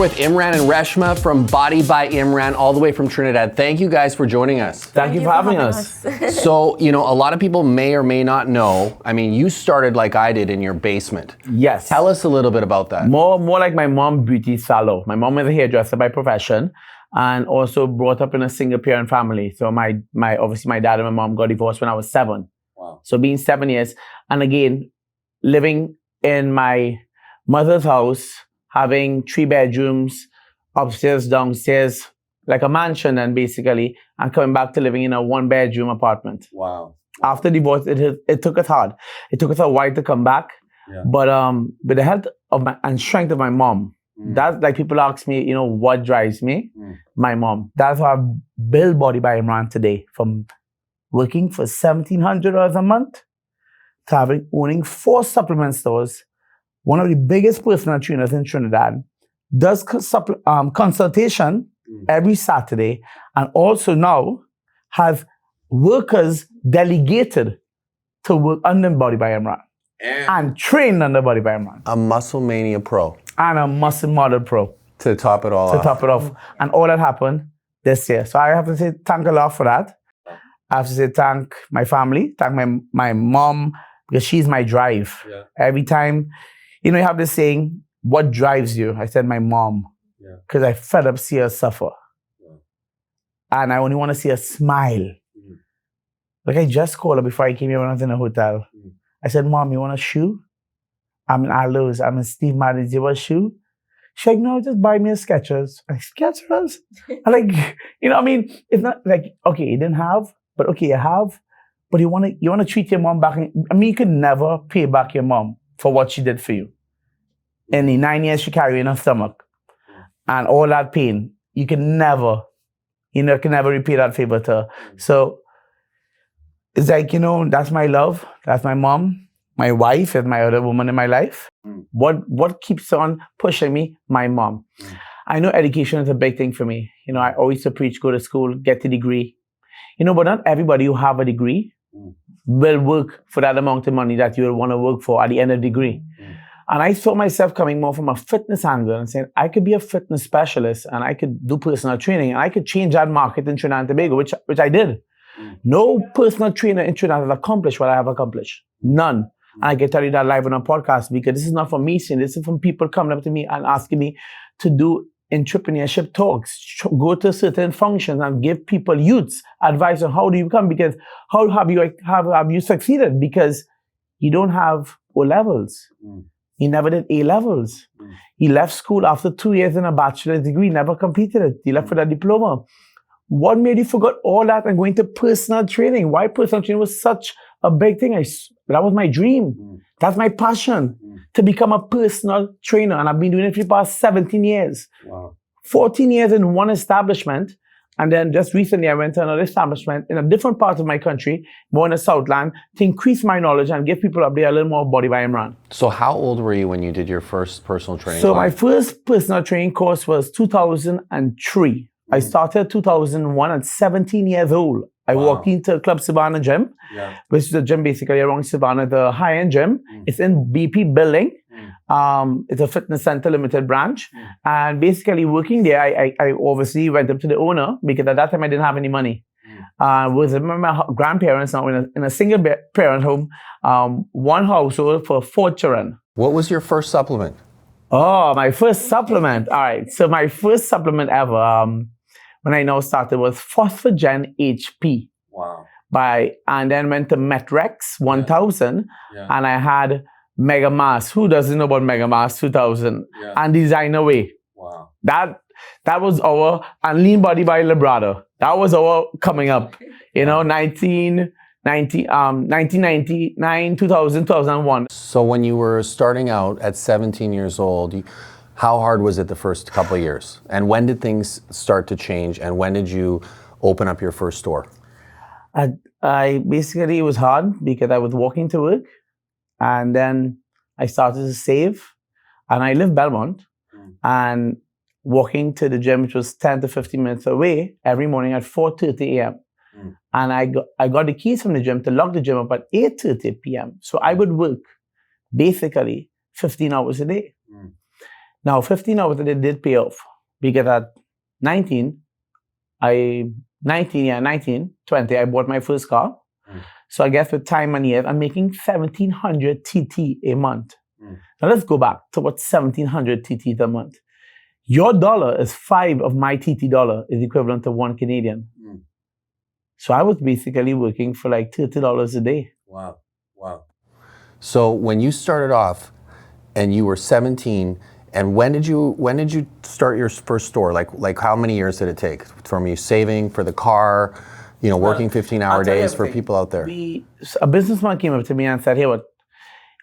with Imran and Reshma from Body by Imran, all the way from Trinidad. Thank you guys for joining us. Thank you for having us. So, a lot of people may or may not know, you started like I did in your basement. Yes. Tell us a little bit about that. More like my mom beauty salon. My mom is a hairdresser by profession and also brought up in a single parent family. So obviously my dad and my mom got divorced when I was 7. Wow. So being 7 years, and again, living in my mother's house, having 3 bedrooms, upstairs, downstairs, like a mansion, and basically, and coming back to living in a 1-bedroom apartment. Wow. After divorce, it took us hard. It took us a while to come back. Yeah. But with the help of and strength of my mom, that's like people ask me, what drives me? My mom. That's how I build Body by Imran today. From working for $1,700 a month to owning 4 supplement stores, one of the biggest personal trainers in Trinidad, does consultation every Saturday, and also now has workers delegated to work under Body by Imran and trained under Body by Imran. A Muscle Mania Pro. And a Muscle Model Pro. To top it all off. To top it off. And all that happened this year. So I have to say thank a lot for that. I have to say thank my family, thank my mom, because she's my drive. Yeah. Every time, you have this saying, what drives you? I said, my mom. Because I fed up see her suffer. Yeah. And I only want to see her smile. Like I just called her before I came here when I was in a hotel. I said, Mom, you want a shoe? I'm in Allo's. I'm in Steve Madden's. You want a shoe? She's like, no, just buy me a Skechers. Like, Skechers? It's not like, okay, you didn't have, but okay, you have. But you want to treat your mom back. You could never pay back your mom for what she did for you. In the 9 years she carried in her stomach and all that pain, you can never repay that favor to her. So it's like, that's my love. That's my mom. My wife is my other woman in my life. What keeps on pushing me? My mom. I know education is a big thing for me. I always used to preach, go to school, get a degree. But not everybody who have a degree will work for that amount of money that you will want to work for at the end of the degree. And I saw myself coming more from a fitness angle and saying, I could be a fitness specialist and I could do personal training and I could change that market in Trinidad and Tobago, which I did. No personal trainer in Trinidad has accomplished what I have accomplished. None. And I can tell you that live on a podcast because this is not from me saying, this is from people coming up to me and asking me to do entrepreneurship talks, go to certain functions and give people youths advice on how do you become, because how have you succeeded? Because you don't have O levels. He never did A levels. He left school after 2 years in a bachelor's degree, never completed it. He left for that diploma. What made you forget all that and go into personal training? Why personal training was such a big thing? That was my dream. That's my passion, to become a personal trainer. And I've been doing it for the past 17 years. Wow. 14 years in one establishment. And then just recently, I went to another establishment in a different part of my country, more in the Southland, to increase my knowledge and give people up there a little more Body by Imran. So how old were you when you did your first personal training So class? my first personal training course was 2003. I started 2001 at 17 years old. I walked into Club Savannah Gym, which is a gym basically around Savannah, the high-end gym. It's in BP building. It's a fitness center limited branch. And basically working there, I obviously went up to the owner because at that time I didn't have any money. Was with my grandparents now in a single parent home, one household for 4 children. What was your first supplement? Oh, my first supplement. All right. So my first supplement ever, when I now started, was Phosphogen HP. Wow. And then went to Metrex 1000, and I had Mega Mass. Who doesn't know about Mega Mass 2000? And Designer Way. Wow. That was our, and Lean Body by Labrado. That was our coming up. 1999, 2000, 2001. So when you were starting out at 17 years old, how hard was it the first couple of years? And when did things start to change? And when did you open up your first store? Basically, it was hard because I was walking to work and then I started to save. And I live Belmont and walking to the gym, which was 10 to 15 minutes away, every morning at 4:30 a.m. And I got the keys from the gym to lock the gym up at 8:30 p.m. So I would work basically 15 hours a day. Now, 15 hours a day did pay off because at 19, 20, I bought my first car. So I guess with time and years, I'm making 1,700 TT a month. Now let's go back to what 1,700 TT a month. Your dollar is 5 of my TT dollar is equivalent to 1 Canadian. So I was basically working for like $30 a day. Wow. So when you started off and you were 17, and when did you start your first store? Like how many years did it take from you saving for the car, working 15-hour days for people out there? A businessman came up to me and said, hey,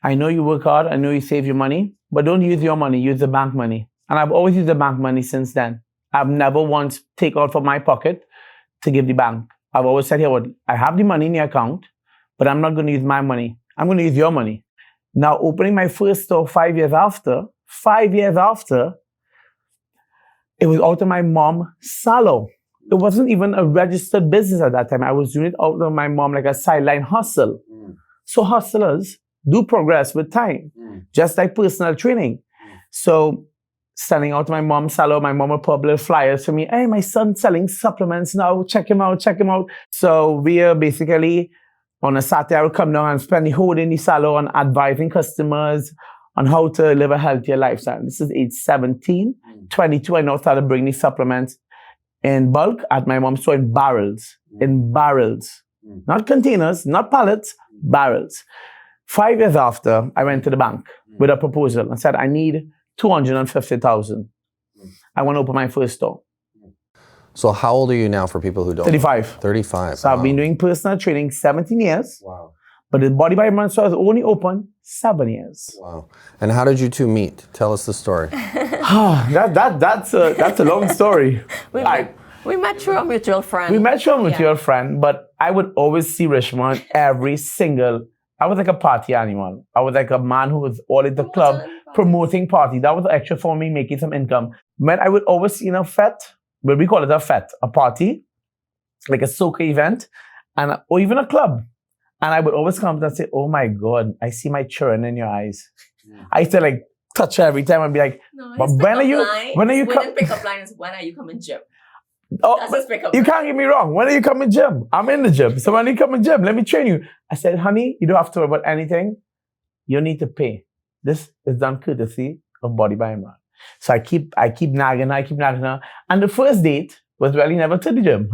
I know you work hard, I know you save your money, but don't use your money, use the bank money. And I've always used the bank money since then. I've never once taken out from my pocket to give the bank. I've always said, hey, I have the money in the account, but I'm not going to use my money. I'm going to use your money. Now, opening my first store 5 years after, it was out of my mom's salon. It wasn't even a registered business at that time. I was doing it out of my mom like a sideline hustle. So hustlers do progress with time, just like personal training. So standing out of my mom's salon, my mom would publish flyers for me. Hey, my son's selling supplements now. Check him out. So we are basically, on a Saturday, I would come down and spend the whole day in the salon advising customers on how to live a healthier lifestyle. This is age 17. 22, I now started bringing these supplements in bulk at my mom's store in barrels. Not containers, not pallets, barrels. 5 years after, I went to the bank with a proposal and said, I need $250,000. I want to open my first store. So how old are you now for people who don't? 35. 35. So I've been doing personal training 17 years. Wow. But the Body by IMRAN store is only open 7 years. Wow. And how did you two meet? Tell us the story. That's a long story. We met through a mutual friend. But I would always see Reshma every single. I was like a party animal. I was like a man who was all at the club promoting party. That was extra for me, making some income. Man, I would always see a fete, but we call it a fete, a party, like a soca event, or even a club. And I would always come and say, oh my God, I see my children in your eyes. I used to touch her every time and be like, but when are you coming? Pickup line is, when are you coming gym? Oh, you can't get me wrong. When are you coming gym? I'm in the gym. So when you come in gym, let me train you. I said, honey, you don't have to worry about anything. You need to pay. This is done courtesy of Body by IMRAN. So I keep nagging her. And the first date was really never to the gym.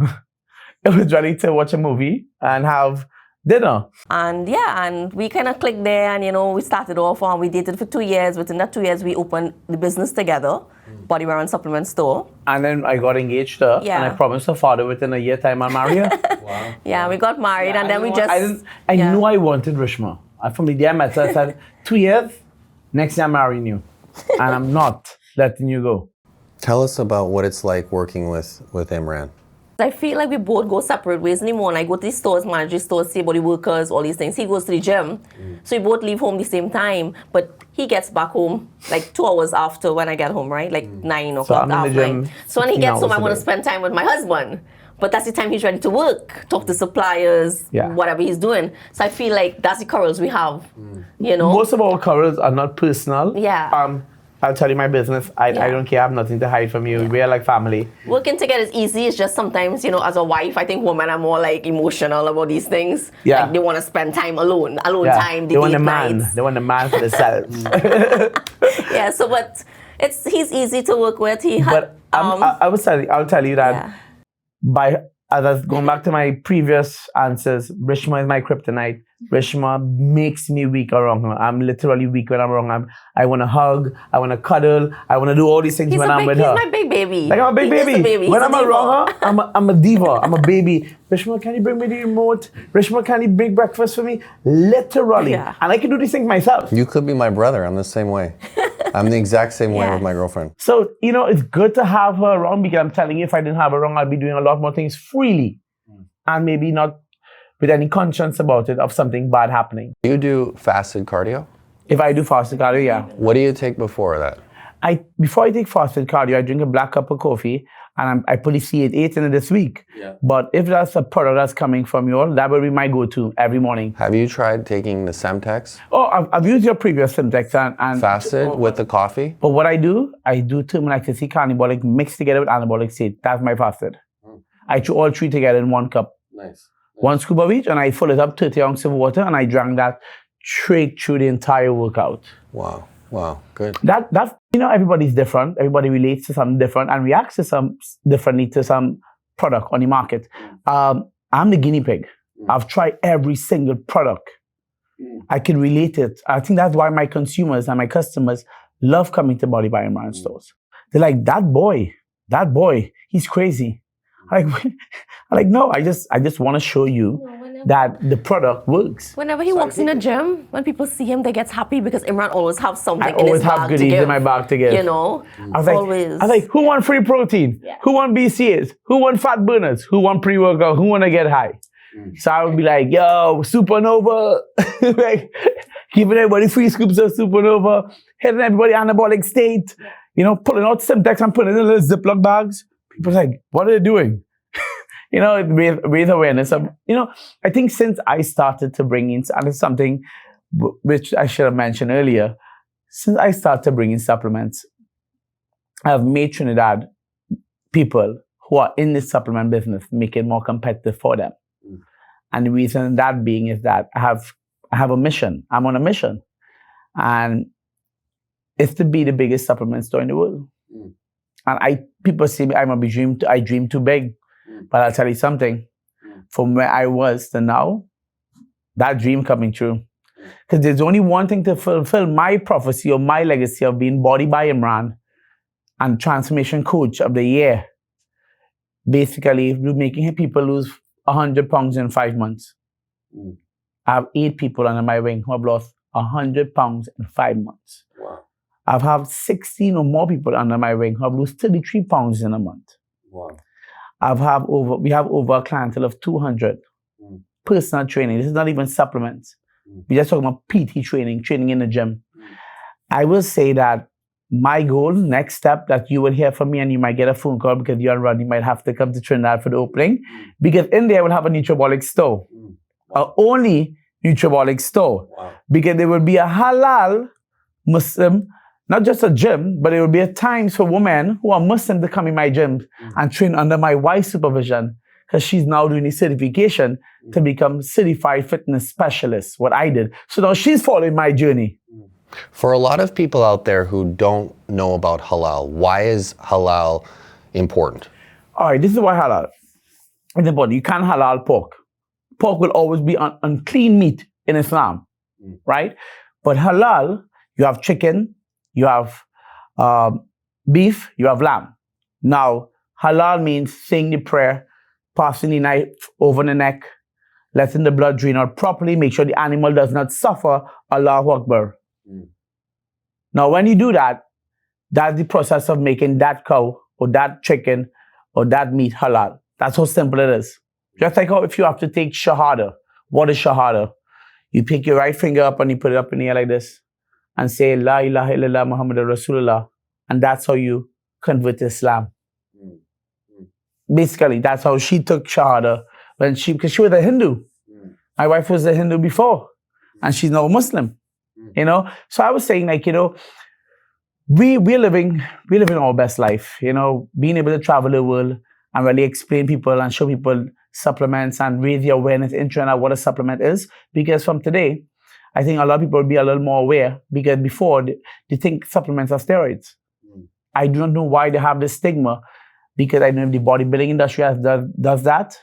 It was really to watch a movie and have dinner. And we kind of clicked there, and we started off and we dated for 2 years. Within that 2 years, we opened the business together, Body by IMRAN supplement store. And then I got engaged to her, and I promised her father within a year time I'll marry her. Wow. Yeah, we got married, and then we just... I knew I wanted Reshma. From the day I met her, I said, 2 years, next year I'm marrying you. And I'm not letting you go. Tell us about what it's like working with Imran. I feel like we both go separate ways in the morning. I go to the stores, manage the stores, see about the workers, all these things. He goes to the gym. So we both leave home the same time. But he gets back home like 2 hours after when I get home, right? Like 9 o'clock after 9. So when he gets home, I want to spend time with my husband. But that's the time he's ready to work, talk to suppliers, whatever he's doing. So I feel like that's the quarrels we have, Most of our quarrels are not personal. Yeah. I'll tell you my business. I don't care. I have nothing to hide from you. Yeah. We are like family. Working together is easy. It's just sometimes, as a wife, I think women are more like emotional about these things. Yeah. Like they want to spend time alone time. They want the man. They want the man for themselves. Yeah. So, but he's easy to work with. I'll tell you that going back to my previous answers, Reshma is my kryptonite. Reshma makes me weak around her. I'm literally weak when I'm wrong. I want to hug, I want to cuddle, I want to do all these things when I'm with her. He's my big baby. Like I'm a big baby. When I'm around her, I'm a diva. I'm a baby. Reshma, can you bring me the remote? Reshma, can you bring breakfast for me? Literally. Yeah. And I can do these things myself. You could be my brother. I'm the same way. I'm the exact same way with my girlfriend. So, it's good to have her around because I'm telling you, if I didn't have her around, I'd be doing a lot more things freely. And maybe not with any conscience about it of something bad happening. Do you do fasted cardio? If I do fasted cardio, yeah. What do you take before that? Before I take fasted cardio, I drink a black cup of coffee and I probably see it 8 in it this week. Yeah. But if that's a product that's coming from you all, that will be my go-to every morning. Have you tried taking the Semtex? Oh, I've used your previous Semtex and Fasted with the coffee? But what I do turmeric, carbolic mixed together with anabolic state. That's my fasted. I chew all 3 together in 1 cup. Nice. 1 scoop of each, and I fill it up 30 ounces of water, and I drank that straight through the entire workout. Wow. Wow. Good. That's everybody's different. Everybody relates to something different and reacts to some differently to some product on the market. I'm the guinea pig. I've tried every single product. I can relate it. I think that's why my consumers and my customers love coming to Body by Imran stores. They're like, that boy, he's crazy. I'm like, no, I just want to show you that the product works. Whenever he walks in the gym, when people see him, they get happy because Imran always have something I in his always have bag to goodies give. in my bag to give. You know, I was always. like, who want free protein? Yeah. Who want BCAs? Who want fat burners? Who want pre-workout? Who want to get high? So I would be like, yo, Supernova. Like, giving everybody free scoops of Supernova, hitting everybody anabolic state, pulling out Semtex and putting it in little Ziploc bags. People are like, what are they doing? Raise awareness of, I think since I started to bring in, and it's something which I should have mentioned earlier, since I started to bring in supplements, I've made Trinidad people who are in this supplement business make it more competitive for them. And the reason that being is that I have a mission. I'm on a mission. And it's to be the biggest supplement store in the world. And people say I dream too big. But I'll tell you something, from where I was to now, that dream coming true. Because there's only one thing to fulfill my prophecy or my legacy of being Body by Imran and Transformation Coach of the Year. Basically, making people lose 100 pounds in 5 months. I have 8 people under my wing who have lost 100 pounds in 5 months. Wow. I've had 16 or more people under my wing who have lost 33 pounds in a month. Wow. We have over a clientele of 200 personal training. This is not even supplements. We're just talking about PT training in the gym. I will say that my goal, next step, that you will hear from me and you might get a phone call because you and Rodney might have to come to Trinidad for the opening, because in there I will have a Nutrabolics store, only Nutrabolics store, because there will be a halal Muslim, not just a gym, but it will be a times for women who are Muslim to come in my gym and train under my wife's supervision, because she's now doing the certification to become certified fitness specialist, what I did. So now she's following my journey. For a lot of people out there who don't know about halal, why is halal important? All right, this is why halal is important. You can't halal pork. Pork will always be unclean meat in Islam, right? But halal, you have chicken, you have beef, you have lamb. Now, halal means saying the prayer, passing the knife over the neck, letting the blood drain out properly, make sure the animal does not suffer. Allahu Akbar. Now, when you do that, that's the process of making that cow or that chicken or that meat halal. That's how simple it is. Just like how if you have to take shahada. What is shahada? You pick your right finger up and you put it up in the air like this and say, La ilaha illallah Muhammadur Rasulullah. And that's how you convert to Islam. Basically, that's how she took shahada because she was a Hindu. My wife was a Hindu before, and she's now a Muslim. So I was saying, like, we're living our best life. Being able to travel the world and really explain people and show people supplements and raise the awareness in Trinidad what a supplement is. Because from today, I think a lot of people will be a little more aware, because before they think supplements are steroids. I do not know why they have this stigma, because I know the bodybuilding industry does that.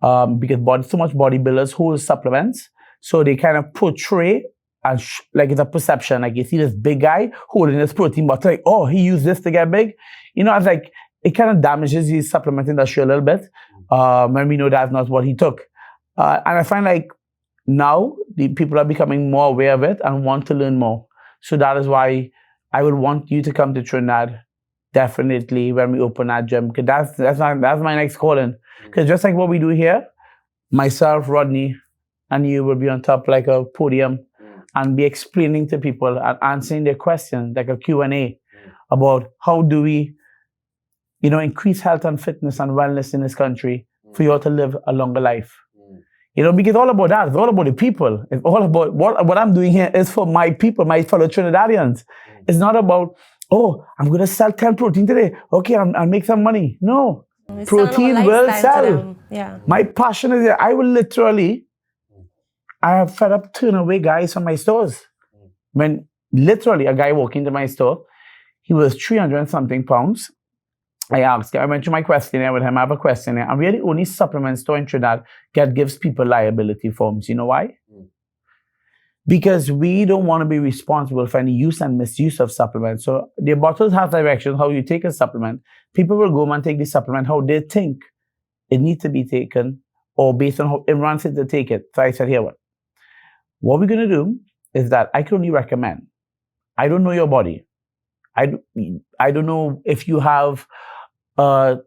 Because so much bodybuilders hold supplements, so they kind of portray like it's a perception. Like you see this big guy holding this protein bottle, like, oh, he used this to get big. I was like, it kind of damages the supplement industry a little bit when we know that's not what he took. And I find like now the people are becoming more aware of it and want to learn more. So that is why I would want you to come to Trinidad definitely when we open our gym, because that's my next calling. Because just like what we do here, myself, Rodney, and you will be on top like a podium and be explaining to people and answering their questions like a Q&A about how do we, increase health and fitness and wellness in this country for you all to live a longer life. Because it's all about that. It's all about the people. It's all about what I'm doing here is for my people, my fellow Trinidadians. It's not about, I'm going to sell 10 protein today. Okay, I'll make some money. No. It's Protein will sell. Yeah. My passion is that I will literally, I have fed up turn away guys from my stores. When literally a guy walked into my store, he was 300 and something pounds. I went to my questionnaire with him. I have a questionnaire. And we are the only supplement store in Trinidad that gives people liability forms. You know why? Because we don't want to be responsible for any use and misuse of supplements. So the bottles have directions how you take a supplement. People will go and take the supplement how they think it needs to be taken or based on how Imran said to take it. So I said, here, what we're going to do is that I can only recommend. I don't know your body. I don't know if you have a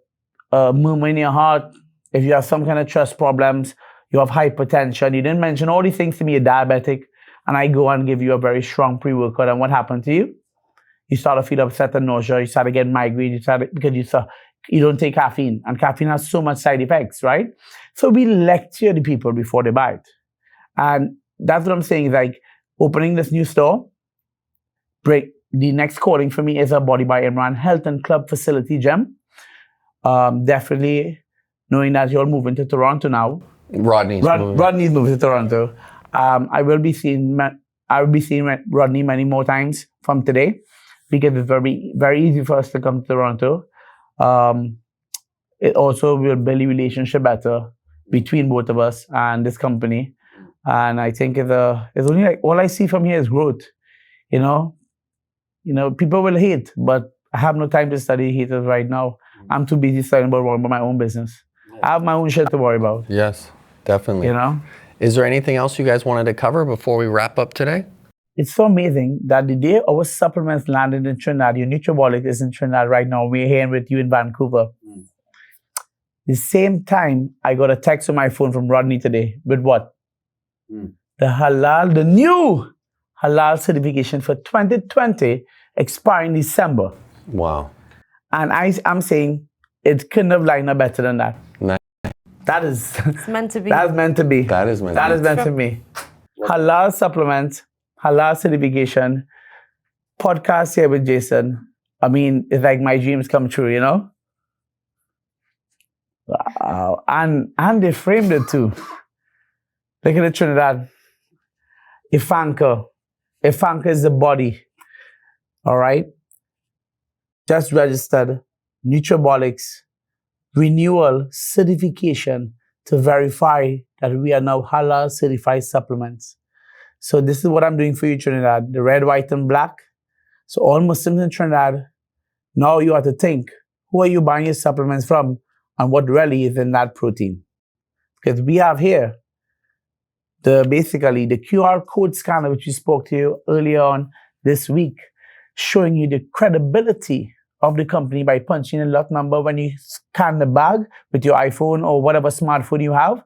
murmur in your heart, if you have some kind of trust problems, you have hypertension. You didn't mention all these things to me, you're diabetic, and I go and give you a very strong pre-workout, and what happened to you? You start to feel upset and nausea, you start to get migraine, because you don't take caffeine, and caffeine has so much side effects, right? So we lecture the people before they buy it. And that's what I'm saying, like opening this new store, the next calling for me is a Body by Imran Health and Club Facility Gym. Definitely knowing that you're moving to Toronto now. Rodney's moving to Toronto. I will be seeing Rodney many more times from today because it's very, very easy for us to come to Toronto. It also will build a relationship better between both of us and this company. And I think it's only like all I see from here is growth. People will hate, but I have no time to study haters right now. I'm too busy studying about my own business. I have my own shit to worry about. Yes, definitely. Is there anything else you guys wanted to cover before we wrap up today? It's so amazing that the day our supplements landed in Trinidad, your Nutrabolics is in Trinidad right now. We're here with you in Vancouver. The same time, I got a text on my phone from Rodney today with what? The new Halal certification for 2020 expiring December. Wow. And I'm saying it couldn't have lined up better than that. Nice. It's meant to be. That's meant to be. That is meant to be. Halal supplements, Halal certification, podcast here with Jason. I mean, it's like my dreams come true, Wow. And they framed it too. Look at the Trinidad. Ifanka. Ifanka is the body. All right? Just registered Nutrabolics renewal certification to verify that we are now Halal certified supplements. So this is what I'm doing for you, Trinidad. The red, white, and black. So all Muslims in Trinidad, now you have to think, who are you buying your supplements from and what really is in that protein? Because we have here basically the QR code scanner, which we spoke to you earlier on this week, showing you the credibility of the company by punching a lot number when you scan the bag with your iPhone or whatever smartphone you have,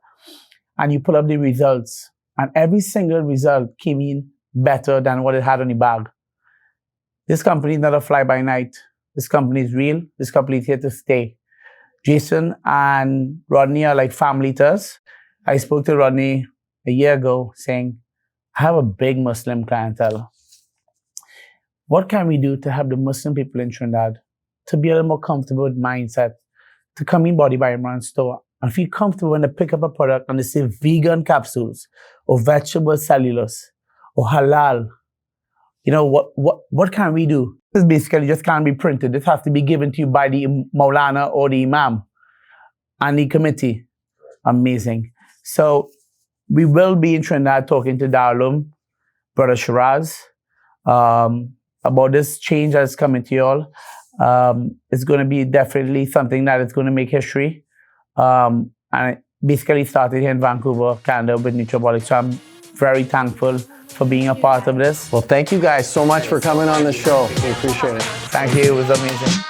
and you pull up the results. And every single result came in better than what it had on the bag. This company is not a fly-by-night. This company is real. This company is here to stay. Jason and Rodney are like family to us. I spoke to Rodney a year ago saying, I have a big Muslim clientele. What can we do to help the Muslim people in Trinidad to be a little more comfortable with mindset, to come in Body by Imran store and feel comfortable when they pick up a product and they say vegan capsules or vegetable cellulose or halal? What can we do? This basically just can't be printed. This has to be given to you by the Maulana or the Imam and the committee. Amazing. So we will be in Trinidad talking to Darlum, Brother Shiraz, about this change that's coming to you all. It's going to be definitely something that is going to make history. And it basically started here in Vancouver, Canada with Nutrabolics. So I'm very thankful for being a part of this. Well, thank you guys so much for coming on the show. We appreciate it. Thank you. It was amazing.